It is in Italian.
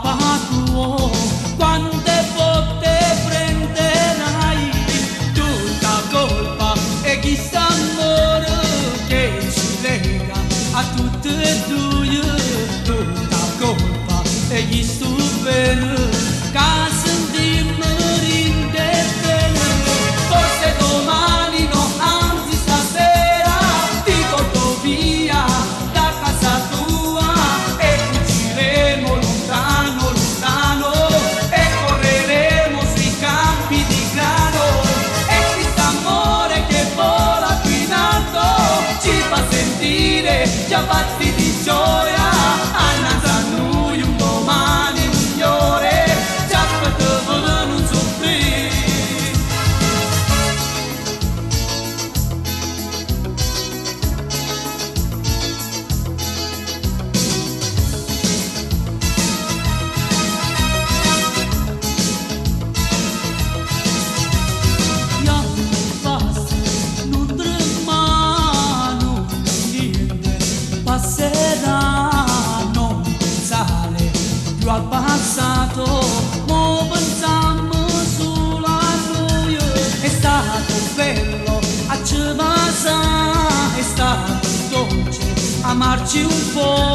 papà tuo, quante volte prenderai tutta colpa e chissà amore che ci lega a tutte e due, tutta colpa e chi sto bene, che sentimmo rinde bene, forse domani no, anzi stasera ti porto via da casa tua e fuggiremo lontano, lontano e correremo sui campi di grano e quest'amore che vola qui in alto ci fa sentire già fatti di gioia, annanzi a noi un domani migliore, ci aspettiamo non soffrire. Passerà, non pensare più al passato, mo pensiamo solo a noi. È stato bello a Cevasa, è stato dolce amarci un po'.